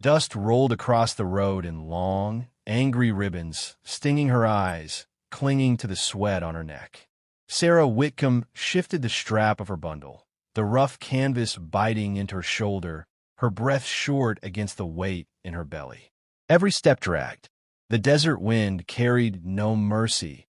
Dust rolled across the road in long, angry ribbons, stinging her eyes, clinging to the sweat on her neck. Sarah Whitcomb shifted the strap of her bundle, the rough canvas biting into her shoulder, her breath short against the weight in her belly. Every step dragged. The desert wind carried no mercy,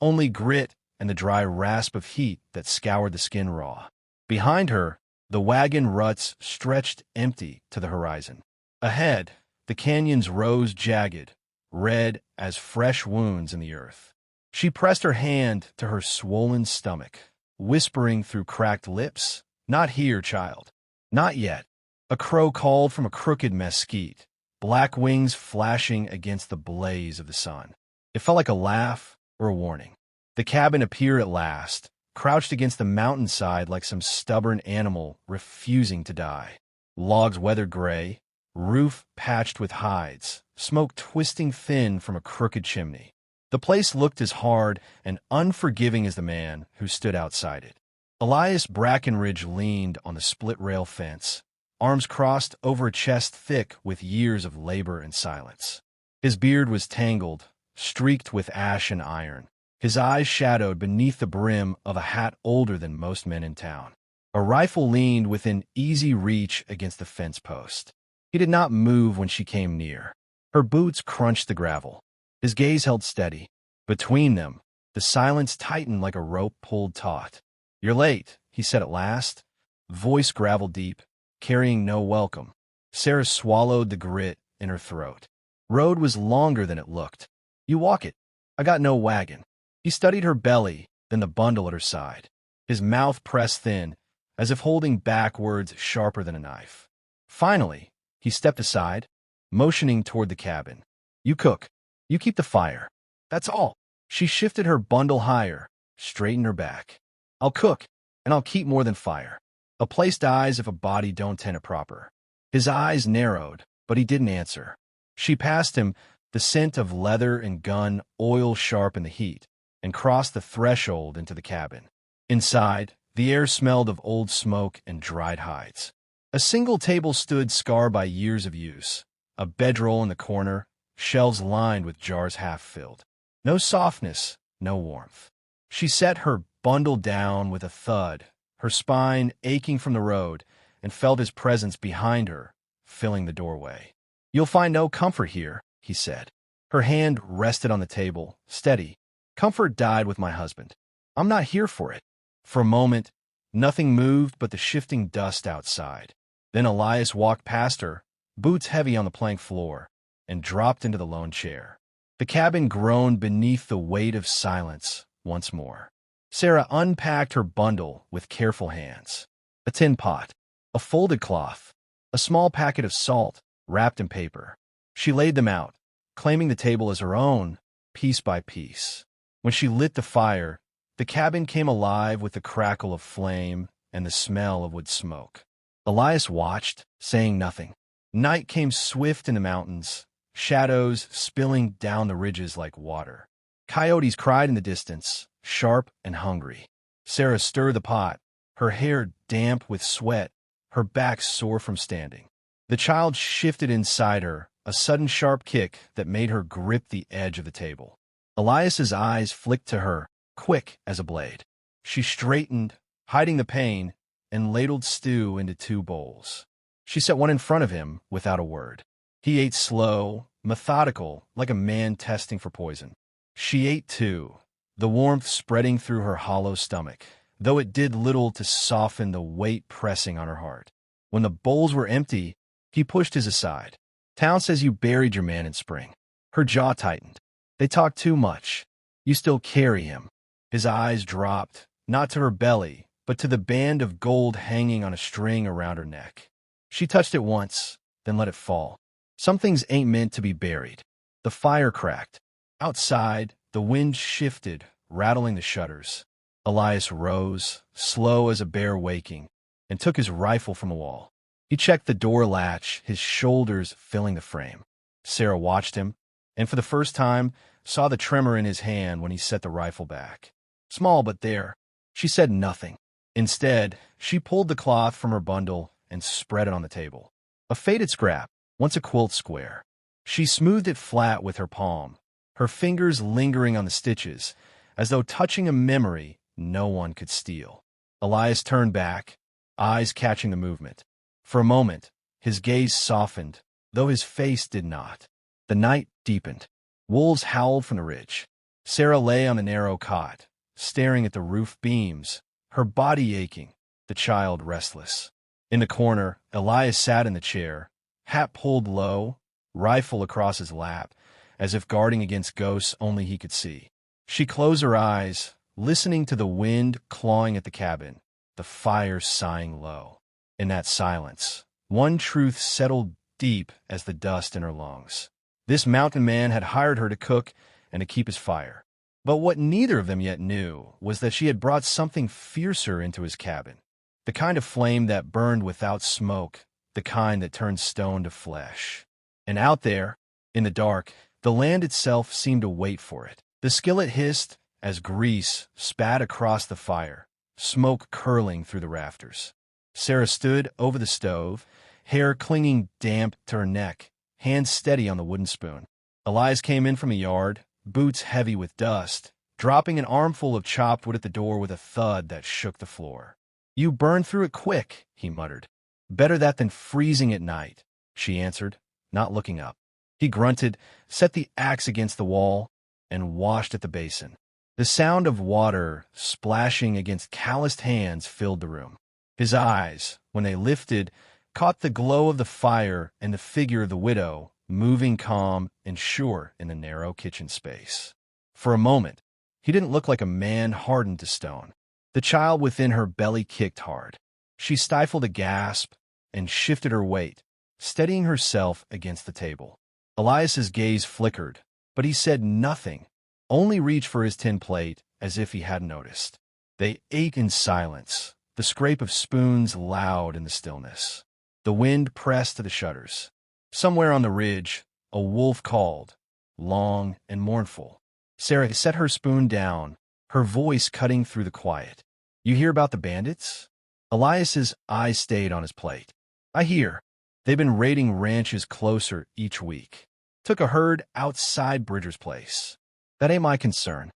only grit and the dry rasp of heat that scoured the skin raw. Behind her, the wagon ruts stretched empty to the horizon. Ahead, the canyons rose jagged, red as fresh wounds in the earth. She pressed her hand to her swollen stomach, whispering through cracked lips, "Not here, child. Not yet." A crow called from a crooked mesquite, black wings flashing against the blaze of the sun. It felt like a laugh or a warning. The cabin appeared at last, crouched against the mountainside like some stubborn animal refusing to die. Logs weathered gray, roof patched with hides, smoke twisting thin from a crooked chimney. The place looked as hard and unforgiving as the man who stood outside it. Elias Brackenridge leaned on the split-rail fence, arms crossed over a chest thick with years of labor and silence. His beard was tangled, streaked with ash and iron, his eyes shadowed beneath the brim of a hat older than most men in town. A rifle leaned within easy reach against the fence post. He did not move when she came near. Her boots crunched the gravel. His gaze held steady. Between them, the silence tightened like a rope pulled taut. "You're late," he said at last, voice gravel deep, carrying no welcome. Sarah swallowed the grit in her throat. Road was longer than it looked. "You walk it. I got no wagon." He studied her belly, then the bundle at her side. His mouth pressed thin, as if holding back words sharper than a knife. Finally, he stepped aside, motioning toward the cabin. "You cook. You keep the fire. That's all." She shifted her bundle higher, straightened her back. "I'll cook, and I'll keep more than fire. A place dies if a body don't tend it proper." His eyes narrowed, but he didn't answer. She passed him, the scent of leather and gun oil sharp in the heat, and crossed the threshold into the cabin. Inside, the air smelled of old smoke and dried hides. A single table stood scarred by years of use, a bedroll in the corner, shelves lined with jars half filled. No softness, no warmth. She set her bundle down with a thud, her spine aching from the road, and felt his presence behind her, filling the doorway. "You'll find no comfort here," he said. Her hand rested on the table, steady. "Comfort died with my husband. I'm not here for it." For a moment, nothing moved but the shifting dust outside. Then Elias walked past her, boots heavy on the plank floor, and dropped into the lone chair. The cabin groaned beneath the weight of silence once more. Sarah unpacked her bundle with careful hands. A tin pot, a folded cloth, a small packet of salt wrapped in paper. She laid them out, claiming the table as her own, piece by piece. When she lit the fire, the cabin came alive with the crackle of flame and the smell of wood smoke. Elias watched, saying nothing. Night came swift in the mountains, shadows spilling down the ridges like water. Coyotes cried in the distance, sharp and hungry. Sarah stirred the pot, her hair damp with sweat, her back sore from standing. The child shifted inside her, a sudden sharp kick that made her grip the edge of the table. Elias's eyes flicked to her, quick as a blade. She straightened, hiding the pain, and ladled stew into 2 bowls. She set one in front of him without a word. He ate slow, methodical, like a man testing for poison. She ate too, the warmth spreading through her hollow stomach, though it did little to soften the weight pressing on her heart. When the bowls were empty, he pushed his aside. "Town says you buried your man in spring." Her jaw tightened. "They talk too much. You still carry him." His eyes dropped, not to her belly, but to the band of gold hanging on a string around her neck. She touched it once, then let it fall. Some things ain't meant to be buried. The fire cracked. Outside, the wind shifted, rattling the shutters. Elias rose, slow as a bear waking, and took his rifle from the wall. He checked the door latch, his shoulders filling the frame. Sarah watched him, and for the first time, saw the tremor in his hand when he set the rifle back. Small but there. She said nothing. Instead, she pulled the cloth from her bundle and spread it on the table. A faded scrap, once a quilt square. She smoothed it flat with her palm, her fingers lingering on the stitches, as though touching a memory no one could steal. Elias turned back, eyes catching the movement. For a moment, his gaze softened, though his face did not. The night deepened. Wolves howled from the ridge. Sarah lay on a narrow cot, staring at the roof beams, her body aching, the child restless. In the corner, Elias sat in the chair, hat pulled low, rifle across his lap, as if guarding against ghosts only he could see. She closed her eyes, listening to the wind clawing at the cabin, the fire sighing low. In that silence, one truth settled deep as the dust in her lungs. This mountain man had hired her to cook and to keep his fire. But what neither of them yet knew was that she had brought something fiercer into his cabin, the kind of flame that burned without smoke, the kind that turned stone to flesh. And out there, in the dark, the land itself seemed to wait for it. The skillet hissed as grease spat across the fire, smoke curling through the rafters. Sarah stood over the stove, hair clinging damp to her neck, hands steady on the wooden spoon. Elias came in from the yard, boots heavy with dust, dropping an armful of chopped wood at the door with a thud that shook the floor. "You burned through it quick," he muttered. "Better that than freezing at night," she answered, not looking up. He grunted, set the axe against the wall, and washed at the basin. The sound of water splashing against calloused hands filled the room. His eyes, when they lifted, caught the glow of the fire and the figure of the widow, moving calm and sure in the narrow kitchen space. For a moment, he didn't look like a man hardened to stone. The child within her belly kicked hard. She stifled a gasp and shifted her weight, steadying herself against the table. Elias's gaze flickered, but he said nothing, only reached for his tin plate as if he hadn't noticed. They ate in silence, the scrape of spoons loud in the stillness. The wind pressed to the shutters. Somewhere on the ridge, a wolf called, long and mournful. Sarah set her spoon down, her voice cutting through the quiet. "You hear about the bandits?" Elias's eyes stayed on his plate. "I hear. They've been raiding ranches closer each week. Took a herd outside Bridger's place. That ain't my concern."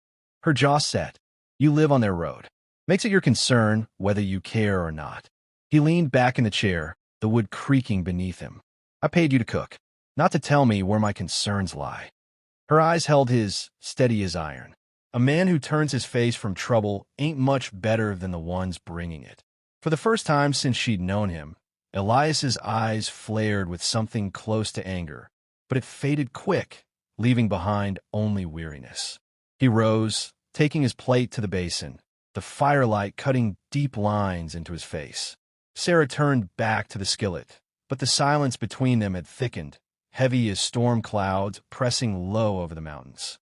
Her jaw set. "You live on their road. Makes it your concern whether you care or not." He leaned back in the chair, the wood creaking beneath him. "I paid you to cook, not to tell me where my concerns lie." Her eyes held his, steady as iron. A man who turns his face from trouble ain't much better than the ones bringing it. For the first time since she'd known him, Elias's eyes flared with something close to anger, but it faded quick, leaving behind only weariness. He rose, taking his plate to the basin, the firelight cutting deep lines into his face. Sarah turned back to the skillet, but the silence between them had thickened, heavy as storm clouds pressing low over the mountains.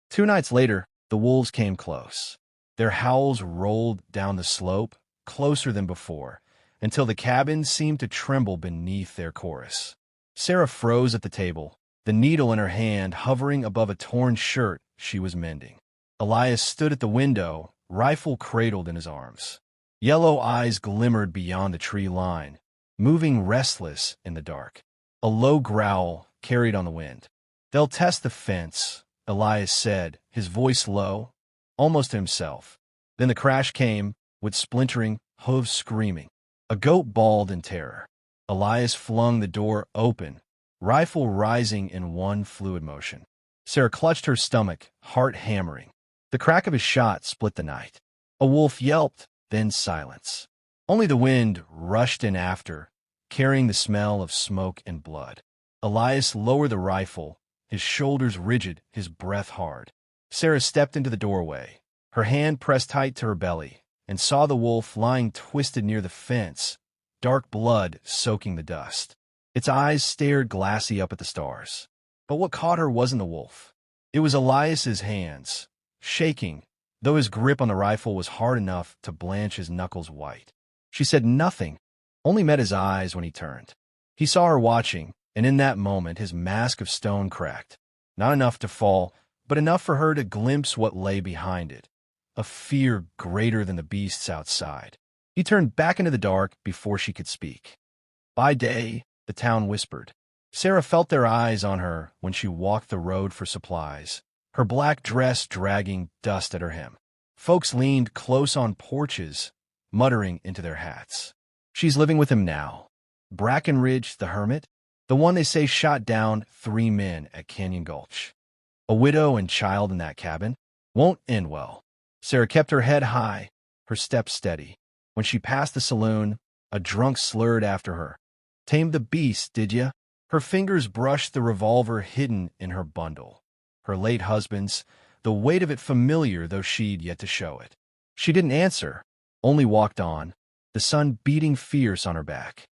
2 nights later, the wolves came close. Their howls rolled down the slope, closer than before, until the cabin seemed to tremble beneath their chorus. Sarah froze at the table, the needle in her hand hovering above a torn shirt she was mending. Elias stood at the window, rifle cradled in his arms. Yellow eyes glimmered beyond the tree line, moving restless in the dark. A low growl carried on the wind. "They'll test the fence," Elias said, his voice low, almost to himself. Then the crash came, with splintering, hooves screaming. A goat bawled in terror. Elias flung the door open, rifle rising in one fluid motion. Sarah clutched her stomach, heart hammering. The crack of his shot split the night. A wolf yelped, then silence. Only the wind rushed in after, carrying the smell of smoke and blood. Elias lowered the rifle, his shoulders rigid, his breath hard. Sarah stepped into the doorway, her hand pressed tight to her belly, and saw the wolf lying twisted near the fence, dark blood soaking the dust. Its eyes stared glassy up at the stars. But what caught her wasn't the wolf. It was Elias's hands, shaking, though his grip on the rifle was hard enough to blanch his knuckles white. She said nothing, only met his eyes when he turned. He saw her watching, and in that moment his mask of stone cracked. Not enough to fall, but enough for her to glimpse what lay behind it, a fear greater than the beasts outside. He turned back into the dark before she could speak. "By day," the town whispered. Sarah felt their eyes on her when she walked the road for supplies, her black dress dragging dust at her hem. Folks leaned close on porches, muttering into their hats. She's living with him now. Brackenridge, the hermit, the one they say shot down 3 men at Canyon Gulch. A widow and child in that cabin. Won't end well. Sarah kept her head high, her steps steady. When she passed the saloon, a drunk slurred after her. "Tamed the beast, did ya?" Her fingers brushed the revolver hidden in her bundle. Her late husband's, the weight of it familiar though she'd yet to show it. She didn't answer, only walked on, the sun beating fierce on her back.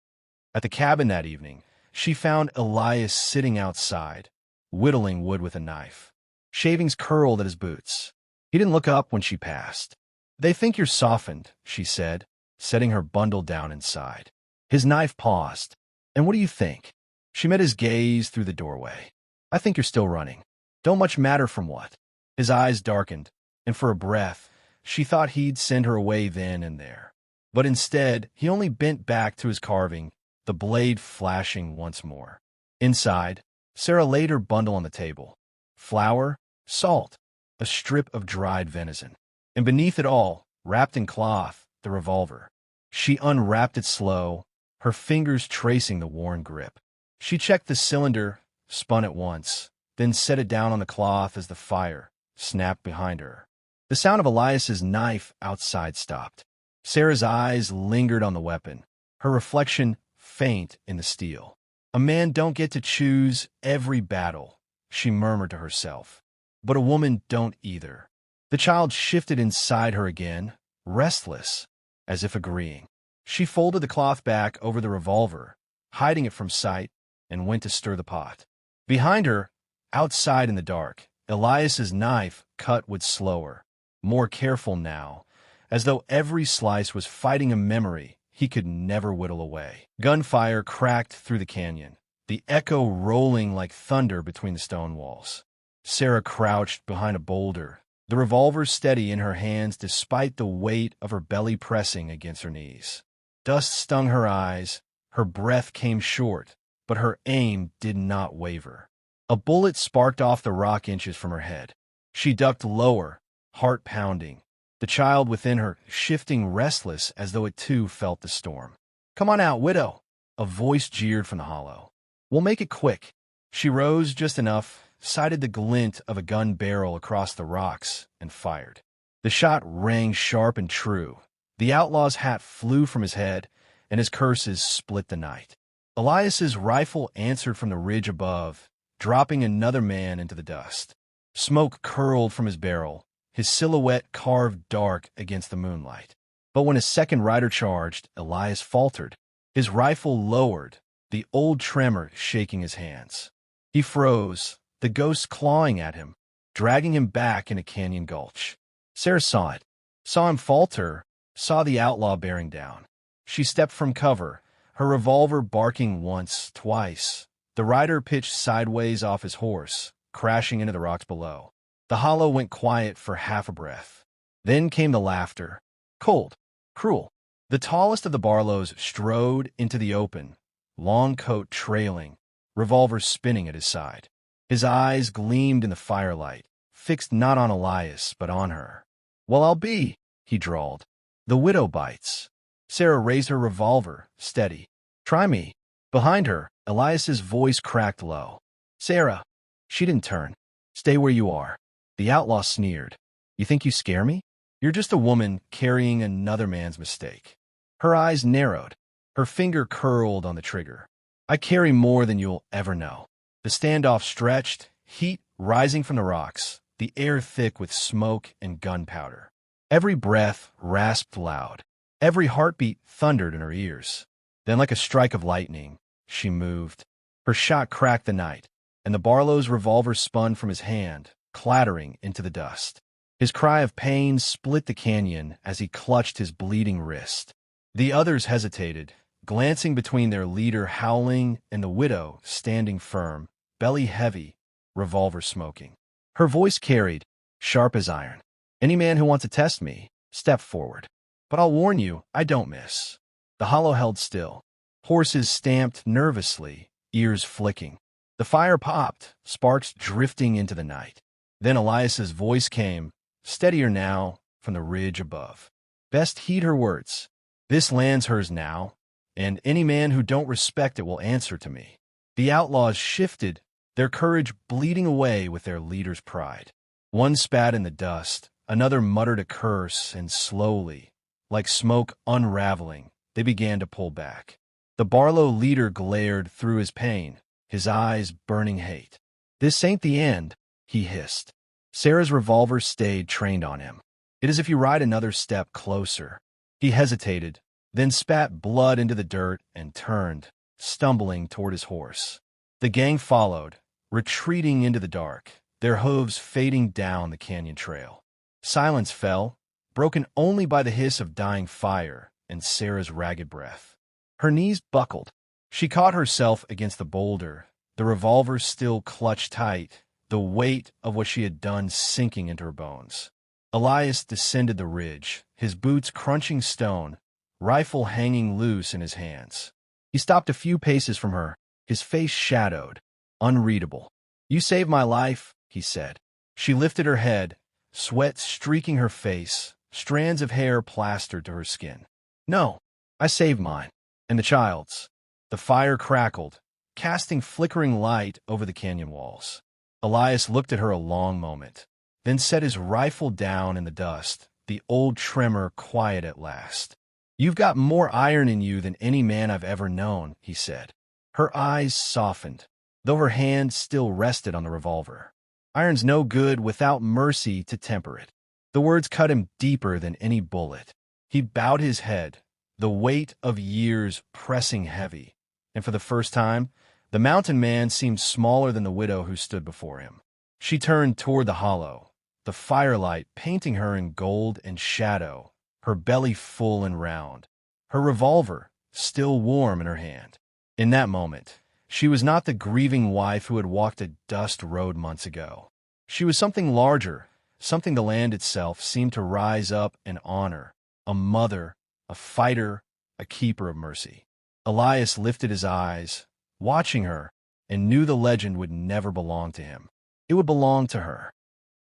At the cabin that evening, she found Elias sitting outside, whittling wood with a knife. Shavings curled at his boots. He didn't look up when she passed. "They think you're softened," she said, setting her bundle down inside. His knife paused. "And what do you think?" She met his gaze through the doorway. "I think you're still running. Don't much matter from what." His eyes darkened, and for a breath, she thought he'd send her away then and there. But instead, he only bent back to his carving, the blade flashing once more. Inside, Sarah laid her bundle on the table. Flour, salt, a strip of dried venison. And beneath it all, wrapped in cloth, the revolver. She unwrapped it slow, her fingers tracing the worn grip. She checked the cylinder, spun it once, then set it down on the cloth as the fire snapped behind her. The sound of Elias's knife outside stopped. Sarah's eyes lingered on the weapon, her reflection faint in the steel. "A man don't get to choose every battle," she murmured to herself. "But a woman don't either." The child shifted inside her again, restless, as if agreeing. She folded the cloth back over the revolver, hiding it from sight, and went to stir the pot. Behind her, outside in the dark, Elias's knife cut wood slower, more careful now, as though every slice was fighting a memory he could never whittle away. Gunfire cracked through the canyon, the echo rolling like thunder between the stone walls. Sarah crouched behind a boulder, the revolver steady in her hands despite the weight of her belly pressing against her knees. Dust stung her eyes, her breath came short, but her aim did not waver. A bullet sparked off the rock inches from her head. She ducked lower, heart pounding, the child within her shifting restless as though it too felt the storm. "Come on out, widow," a voice jeered from the hollow. "We'll make it quick." She rose just enough, sighted the glint of a gun barrel across the rocks, and fired. The shot rang sharp and true. The outlaw's hat flew from his head, and his curses split the night. Elias's rifle answered from the ridge above, dropping another man into the dust. Smoke curled from his barrel, his silhouette carved dark against the moonlight. But when a second rider charged, Elias faltered. His rifle lowered, the old tremor shaking his hands. He froze, the ghost clawing at him, dragging him back into Canyon Gulch. Sarah saw it, saw him falter, saw the outlaw bearing down. She stepped from cover, her revolver barking once, twice. The rider pitched sideways off his horse, crashing into the rocks below. The hollow went quiet for half a breath. Then came the laughter, cold, cruel. The tallest of the Barlows strode into the open, long coat trailing, revolver spinning at his side. His eyes gleamed in the firelight, fixed not on Elias, but on her. "Well, I'll be," he drawled. "The widow bites." Sarah raised her revolver, steady. "Try me." Behind her, Elias's voice cracked low. "Sarah." She didn't turn. "Stay where you are." The outlaw sneered. "You think you scare me? You're just a woman carrying another man's mistake." Her eyes narrowed. Her finger curled on the trigger. "I carry more than you'll ever know." The standoff stretched, heat rising from the rocks, the air thick with smoke and gunpowder. Every breath rasped loud. Every heartbeat thundered in her ears. Then, like a strike of lightning, she moved. Her shot cracked the night, and the Barlow's revolver spun from his hand, clattering into the dust. His cry of pain split the canyon as he clutched his bleeding wrist. The others hesitated, glancing between their leader howling and the widow standing firm, belly heavy, revolver smoking. Her voice carried, sharp as iron. "Any man who wants to test me, step forward. But I'll warn you, I don't miss." The hollow held still. Horses stamped nervously, ears flicking. The fire popped, sparks drifting into the night. Then Elias's voice came, steadier now, from the ridge above. Best heed her words. This land's hers now, and any man who don't respect it will answer to me. The outlaws shifted, their courage bleeding away with their leader's pride. One spat in the dust, another muttered a curse, and slowly, like smoke unraveling, they began to pull back. The Barlow leader glared through his pain, his eyes burning hate. "This ain't the end," he hissed. Sarah's revolver stayed trained on him. "It is if you ride another step closer." He hesitated, then spat blood into the dirt and turned, stumbling toward his horse. The gang followed, retreating into the dark, their hooves fading down the canyon trail. Silence fell, broken only by the hiss of dying fire and Sarah's ragged breath. Her knees buckled. She caught herself against the boulder, the revolver still clutched tight, the weight of what she had done sinking into her bones. Elias descended the ridge, his boots crunching stone, rifle hanging loose in his hands. He stopped a few paces from her, his face shadowed, unreadable. "You saved my life," he said. She lifted her head, sweat streaking her face, strands of hair plastered to her skin. "No, I saved mine, and the child's." The fire crackled, casting flickering light over the canyon walls. Elias looked at her a long moment, then set his rifle down in the dust, the old tremor quiet at last. "You've got more iron in you than any man I've ever known," he said. Her eyes softened, though her hand still rested on the revolver. "Iron's no good without mercy to temper it." The words cut him deeper than any bullet. He bowed his head, the weight of years pressing heavy, and for the first time, the mountain man seemed smaller than the widow who stood before him. She turned toward the hollow, the firelight painting her in gold and shadow, her belly full and round, her revolver still warm in her hand. In that moment, she was not the grieving wife who had walked a dust road months ago. She was something larger, something the land itself seemed to rise up and honor, a mother, a fighter, a keeper of mercy. Elias lifted his eyes, watching her, and knew the legend would never belong to him. It would belong to her.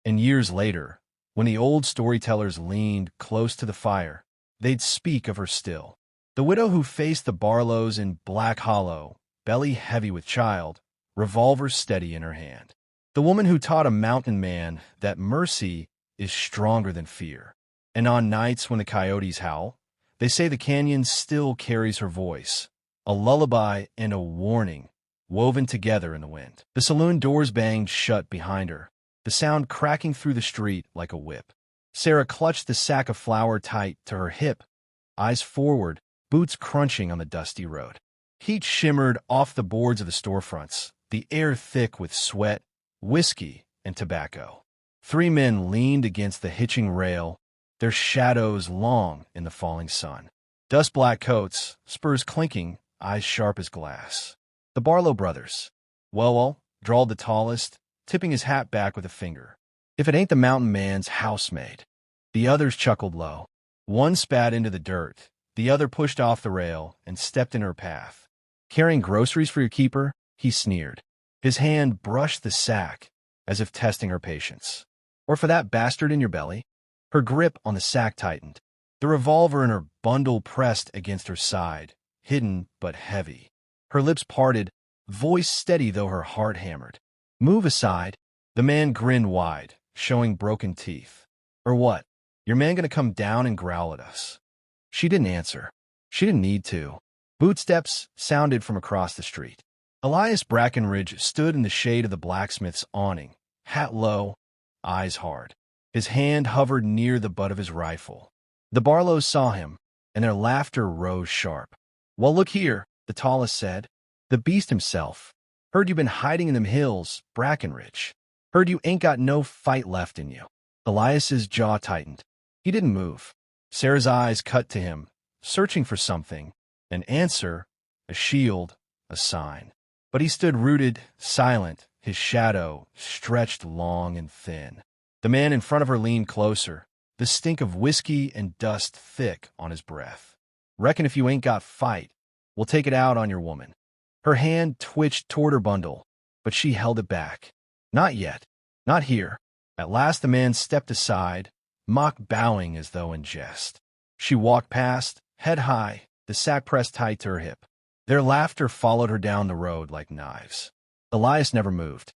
And years later, when the old storytellers leaned close to the fire, they'd speak of her still. The widow who faced the Barlows in Black Hollow, belly heavy with child, revolver steady in her hand. The woman who taught a mountain man that mercy is stronger than fear. And on nights when the coyotes howl, they say the canyon still carries her voice, a lullaby and a warning, woven together in the wind. The saloon doors banged shut behind her, the sound cracking through the street like a whip. Sarah clutched the sack of flour tight to her hip, eyes forward, boots crunching on the dusty road. Heat shimmered off the boards of the storefronts, the air thick with sweat, whiskey, and tobacco. Three men leaned against the hitching rail, their shadows long in the falling sun. Dust-black coats, spurs clinking, eyes sharp as glass. The Barlow brothers. "Well," drawled the tallest, tipping his hat back with a finger. "If it ain't the mountain man's housemaid." The others chuckled low. One spat into the dirt, the other pushed off the rail and stepped in her path. "Carrying groceries for your keeper?" he sneered. His hand brushed the sack, as if testing her patience. "Or for that bastard in your belly?" Her grip on the sack tightened. The revolver in her bundle pressed against her side, hidden but heavy. Her lips parted, voice steady though her heart hammered. "Move aside." The man grinned wide, showing broken teeth. "Or what? Your man gonna come down and growl at us?" She didn't answer. She didn't need to. Bootsteps sounded from across the street. Elias Brackenridge stood in the shade of the blacksmith's awning, hat low, eyes hard. His hand hovered near the butt of his rifle. The Barlows saw him, and their laughter rose sharp. "Well, look here," the tallest said. "The beast himself. Heard you been hiding in them hills, Brackenridge. Heard you ain't got no fight left in you." Elias's jaw tightened. He didn't move. Sarah's eyes cut to him, searching for something, an answer, a shield, a sign. But he stood rooted, silent, his shadow stretched long and thin. The man in front of her leaned closer, the stink of whiskey and dust thick on his breath. "Reckon if you ain't got fight, we'll take it out on your woman." Her hand twitched toward her bundle, but she held it back. Not yet. Not here. At last the man stepped aside, mock bowing as though in jest. She walked past, head high, the sack pressed tight to her hip. Their laughter followed her down the road like knives. Elias never moved.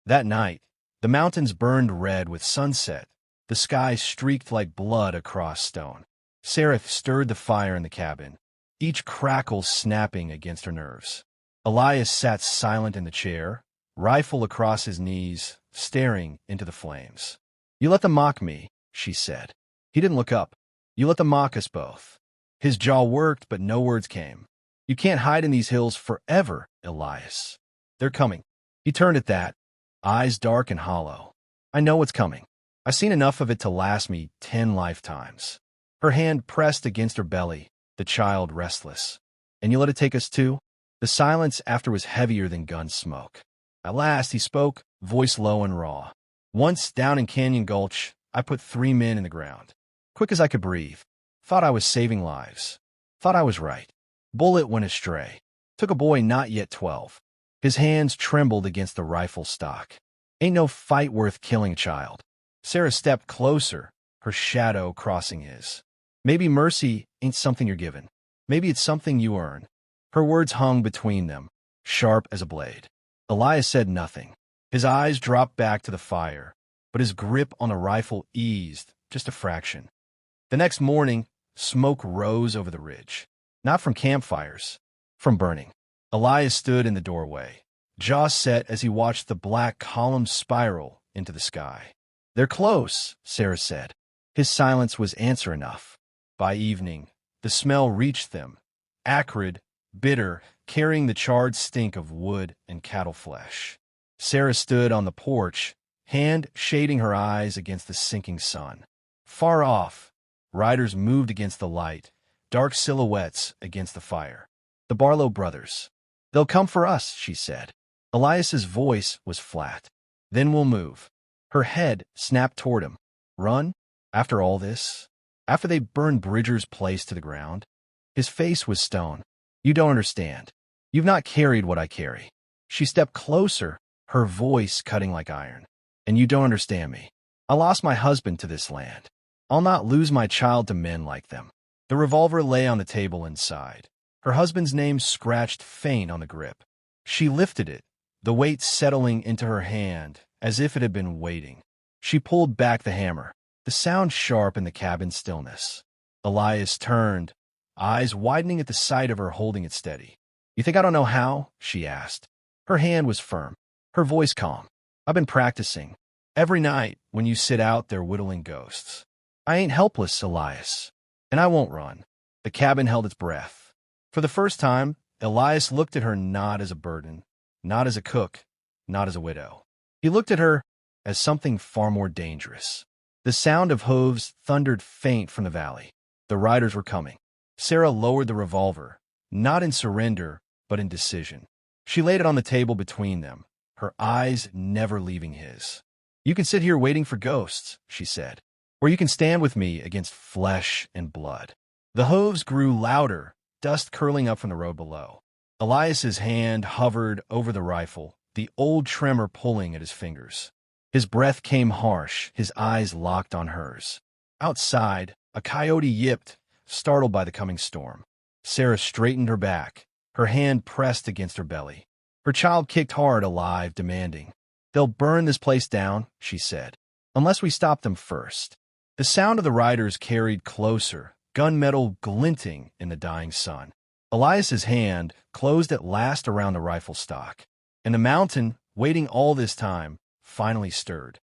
That night, the mountains burned red with sunset. The sky streaked like blood across stone. Sarah stirred the fire in the cabin, each crackle snapping against her nerves. Elias sat silent in the chair, rifle across his knees, staring into the flames. "You let them mock me," she said. He didn't look up. "You let them mock us both." His jaw worked, but no words came. "You can't hide in these hills forever, Elias. They're coming." He turned at that, eyes dark and hollow. "I know what's coming. I've seen enough of it to last me 10 lifetimes. Her hand pressed against her belly, the child restless. "And you let it take us too?" The silence after was heavier than gun smoke. At last he spoke, voice low and raw. "Once, down in Canyon Gulch, I put 3 men in the ground. Quick as I could breathe. Thought I was saving lives. Thought I was right. Bullet went astray. Took a boy not yet 12. His hands trembled against the rifle stock. Ain't no fight worth killing a child." Sarah stepped closer, her shadow crossing his. "Maybe mercy ain't something you're given. Maybe it's something you earn." Her words hung between them, sharp as a blade. Elias said nothing. His eyes dropped back to the fire, but his grip on the rifle eased just a fraction. The next morning, smoke rose over the ridge. Not from campfires, from burning. Elias stood in the doorway, jaw set as he watched the black column spiral into the sky. "They're close," Sarah said. His silence was answer enough. By evening, the smell reached them, acrid, bitter, carrying the charred stink of wood and cattle flesh. Sarah stood on the porch, hand shading her eyes against the sinking sun. Far off, riders moved against the light, dark silhouettes against the fire. The Barlow brothers. "They'll come for us," she said. Elias's voice was flat. "Then we'll move." Her head snapped toward him. "Run? After all this? After they burned Bridger's place to the ground?" His face was stone. "You don't understand. You've not carried what I carry." She stepped closer, her voice cutting like iron. "And you don't understand me. I lost my husband to this land. I'll not lose my child to men like them." The revolver lay on the table inside. Her husband's name scratched faint on the grip. She lifted it, the weight settling into her hand as if it had been waiting. She pulled back the hammer, the sound sharp in the cabin stillness. Elias turned, eyes widening at the sight of her holding it steady. "You think I don't know how?" she asked. Her hand was firm, her voice calm. "I've been practicing. Every night when you sit out there whittling ghosts. I ain't helpless, Elias. And I won't run." The cabin held its breath. For the first time, Elias looked at her not as a burden, not as a cook, not as a widow. He looked at her as something far more dangerous. The sound of hooves thundered faint from the valley. The riders were coming. Sarah lowered the revolver, not in surrender, but in decision. She laid it on the table between them, her eyes never leaving his. "You can sit here waiting for ghosts," she said, "or you can stand with me against flesh and blood." The hooves grew louder, dust curling up from the road below. Elias's hand hovered over the rifle, the old tremor pulling at his fingers. His breath came harsh, his eyes locked on hers. Outside, a coyote yipped, startled by the coming storm. Sarah straightened her back, her hand pressed against her belly. Her child kicked hard, alive, demanding. "They'll burn this place down," she said, "unless we stop them first." The sound of the riders carried closer, gunmetal glinting in the dying sun. Elias's hand closed at last around the rifle stock, and the mountain, waiting all this time, finally stirred.